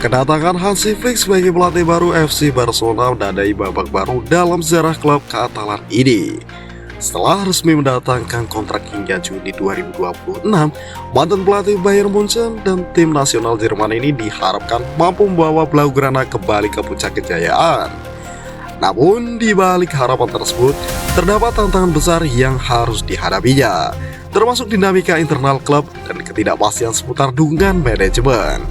Kedatangan Hansi Flick sebagai pelatih baru FC Barcelona menandai babak baru dalam sejarah klub Katalan ini. Setelah resmi mendatangkan kontrak hingga Juni 2026, mantan pelatih Bayern Munchen dan tim nasional Jerman ini diharapkan mampu membawa Blaugrana kembali ke puncak kejayaan. Namun di balik harapan tersebut, terdapat tantangan besar yang harus dihadapinya, termasuk dinamika internal klub dan ketidakpastian seputar dukungan manajemen.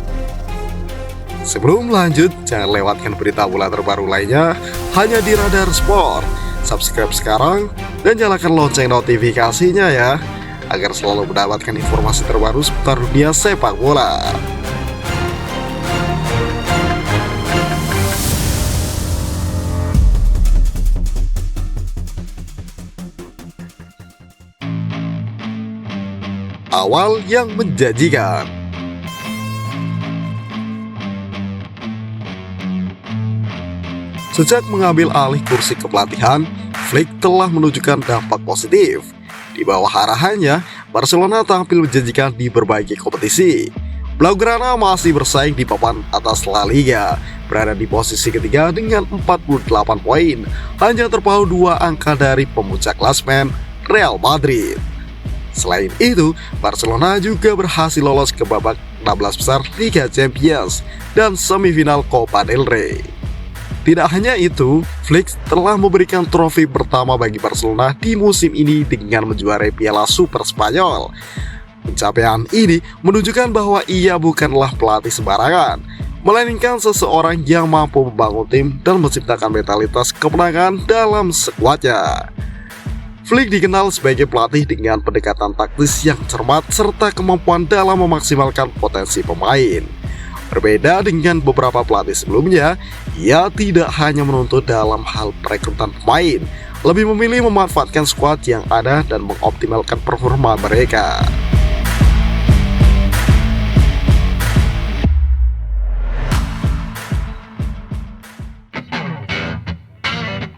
Sebelum lanjut, jangan lewatkan berita bola terbaru lainnya hanya di Radar Sport. Subscribe sekarang dan nyalakan lonceng notifikasinya ya, agar selalu mendapatkan informasi terbaru seputar dunia sepak bola. Awal yang menjanjikan. Sejak mengambil alih kursi kepelatihan, Flick telah menunjukkan dampak positif. Di bawah arahannya, Barcelona tampil menjanjikan di berbagai kompetisi. Blaugrana masih bersaing di papan atas La Liga, berada di posisi ketiga dengan 48 poin, hanya terpaut 2 angka dari pemuncak klasemen Real Madrid. Selain itu, Barcelona juga berhasil lolos ke babak 16 besar Liga Champions dan semifinal Copa del Rey. Tidak hanya itu, Flick telah memberikan trofi pertama bagi Barcelona di musim ini dengan menjuarai Piala Super Spanyol. Pencapaian ini menunjukkan bahwa ia bukanlah pelatih sembarangan, melainkan seseorang yang mampu membangun tim dan menciptakan mentalitas kemenangan dalam skuadnya. Flick dikenal sebagai pelatih dengan pendekatan taktis yang cermat serta kemampuan dalam memaksimalkan potensi pemain. Berbeda dengan beberapa pelatih sebelumnya, ia tidak hanya menuntut dalam hal perekrutan pemain, lebih memilih memanfaatkan skuad yang ada dan mengoptimalkan performa mereka.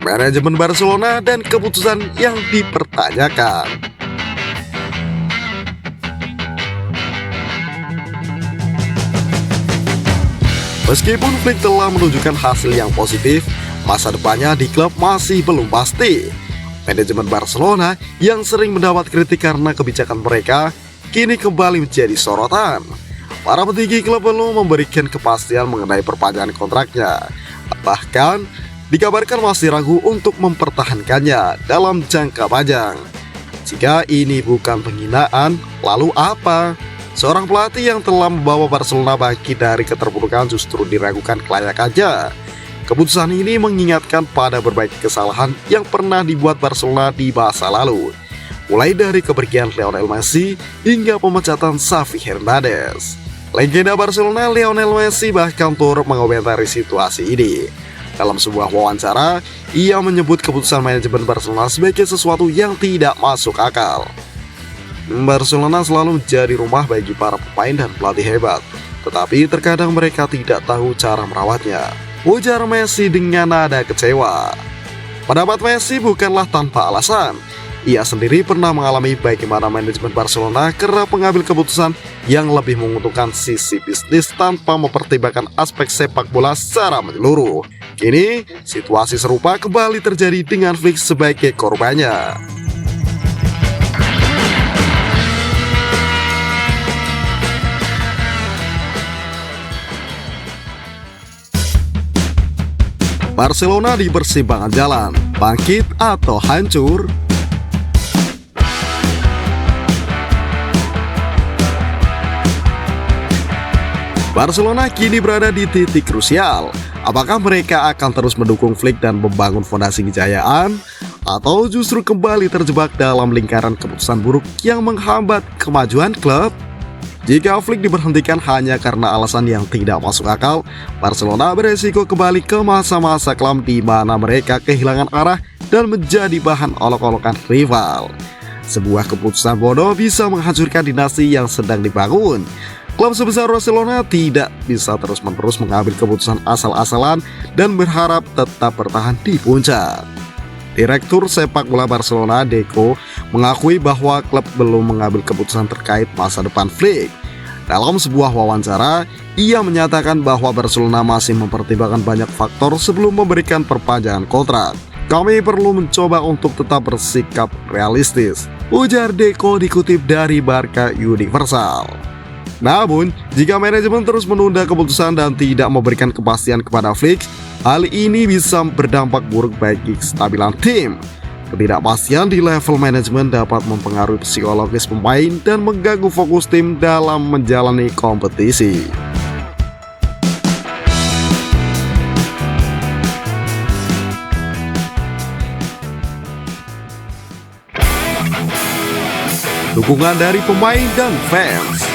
Manajemen Barcelona dan keputusan yang dipertanyakan. Meskipun Flick telah menunjukkan hasil yang positif, masa depannya di klub masih belum pasti. Manajemen Barcelona yang sering mendapat kritik karena kebijakan mereka kini kembali menjadi sorotan. Para petinggi klub belum memberikan kepastian mengenai perpanjangan kontraknya. Bahkan dikabarkan masih ragu untuk mempertahankannya dalam jangka panjang. Jika ini bukan penghinaan, lalu apa? Seorang pelatih yang telah membawa Barcelona bangkit dari keterpurukan justru diragukan kelayakannya. Keputusan ini mengingatkan pada berbagai kesalahan yang pernah dibuat Barcelona di masa lalu, mulai dari kepergian Lionel Messi hingga pemecatan Xavi Hernandez. Legenda Barcelona Lionel Messi bahkan turut mengomentari situasi ini. Dalam sebuah wawancara, ia menyebut keputusan manajemen Barcelona sebagai sesuatu yang tidak masuk akal. Barcelona selalu menjadi rumah bagi para pemain dan pelatih hebat, tetapi terkadang mereka tidak tahu cara merawatnya, ujar Messi dengan nada kecewa. Pendapat Messi bukanlah tanpa alasan. Ia sendiri pernah mengalami bagaimana manajemen Barcelona kerap mengambil keputusan yang lebih menguntungkan sisi bisnis tanpa mempertimbangkan aspek sepak bola secara menyeluruh. Kini, situasi serupa kembali terjadi dengan Flick sebagai korbannya. Barcelona di persimpangan jalan, bangkit atau hancur? Barcelona kini berada di titik krusial. Apakah mereka akan terus mendukung Flick dan membangun fondasi kejayaan, atau justru kembali terjebak dalam lingkaran keputusan buruk yang menghambat kemajuan klub? Jika Flick diberhentikan hanya karena alasan yang tidak masuk akal, Barcelona beresiko kembali ke masa-masa kelam di mana mereka kehilangan arah dan menjadi bahan olok-olokan rival. Sebuah keputusan bodoh bisa menghancurkan dinasti yang sedang dibangun. Klub sebesar Barcelona tidak bisa terus-menerus mengambil keputusan asal-asalan dan berharap tetap bertahan di puncak. Direktur sepak bola Barcelona, Deco, mengakui bahwa klub belum mengambil keputusan terkait masa depan Flick. Dalam sebuah wawancara, ia menyatakan bahwa Barcelona masih mempertimbangkan banyak faktor sebelum memberikan perpanjangan kontrak. Kami perlu mencoba untuk tetap bersikap realistis, ujar Deco dikutip dari Barca Universal. Namun, jika manajemen terus menunda keputusan dan tidak memberikan kepastian kepada Flick, hal ini bisa berdampak buruk bagi kestabilan tim. Ketidakpastian di level manajemen dapat mempengaruhi psikologis pemain dan mengganggu fokus tim dalam menjalani kompetisi. Dukungan dari pemain dan fans.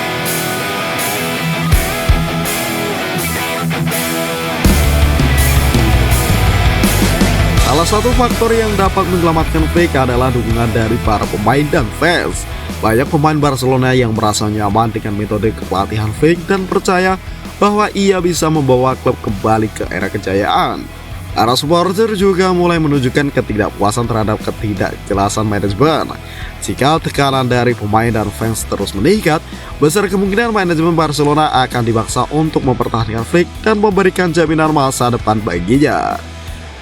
Salah satu faktor yang dapat menyelamatkan Flick adalah dukungan dari para pemain dan fans. Banyak pemain Barcelona yang merasa nyaman dengan metode kepelatihan Flick dan percaya bahwa ia bisa membawa klub kembali ke era kejayaan. Para supporter juga mulai menunjukkan ketidakpuasan terhadap ketidakjelasan manajemen. Jika tekanan dari pemain dan fans terus meningkat, besar kemungkinan manajemen Barcelona akan dipaksa untuk mempertahankan Flick dan memberikan jaminan masa depan baginya.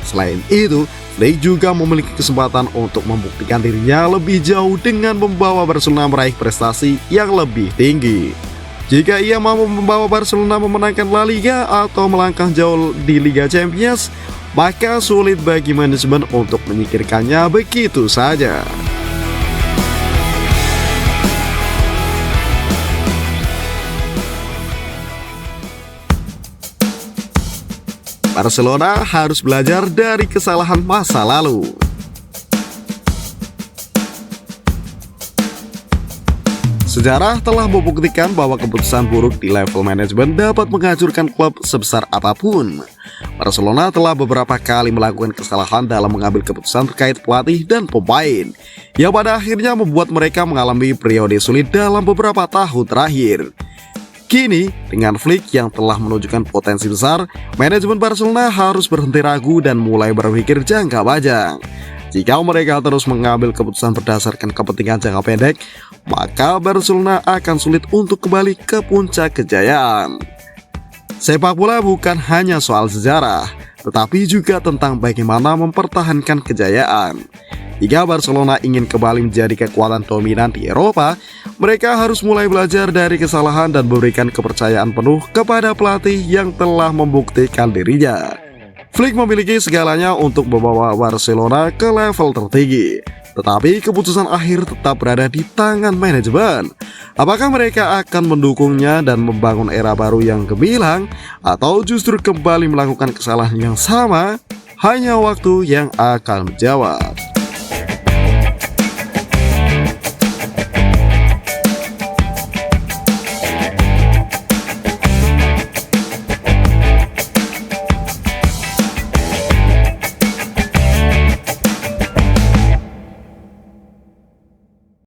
Selain itu, Flick juga memiliki kesempatan untuk membuktikan dirinya lebih jauh dengan membawa Barcelona meraih prestasi yang lebih tinggi. Jika ia mampu membawa Barcelona memenangkan La Liga atau melangkah jauh di Liga Champions, maka sulit bagi manajemen untuk menyingkirkannya begitu saja. Barcelona harus belajar dari kesalahan masa lalu. Sejarah telah membuktikan bahwa keputusan buruk di level manajemen dapat menghancurkan klub sebesar apapun. Barcelona telah beberapa kali melakukan kesalahan dalam mengambil keputusan terkait pelatih dan pemain, yang pada akhirnya membuat mereka mengalami periode sulit dalam beberapa tahun terakhir. Kini, dengan Flick yang telah menunjukkan potensi besar, manajemen Barcelona harus berhenti ragu dan mulai berpikir jangka panjang. Jika mereka terus mengambil keputusan berdasarkan kepentingan jangka pendek, maka Barcelona akan sulit untuk kembali ke puncak kejayaan. Sepak bola bukan hanya soal sejarah, tetapi juga tentang bagaimana mempertahankan kejayaan. Jika Barcelona ingin kembali menjadi kekuatan dominan di Eropa, mereka harus mulai belajar dari kesalahan dan memberikan kepercayaan penuh kepada pelatih yang telah membuktikan dirinya. Flick memiliki segalanya untuk membawa Barcelona ke level tertinggi, tetapi keputusan akhir tetap berada di tangan manajemen. Apakah mereka akan mendukungnya dan membangun era baru yang gemilang, atau justru kembali melakukan kesalahan yang sama? Hanya waktu yang akan menjawab.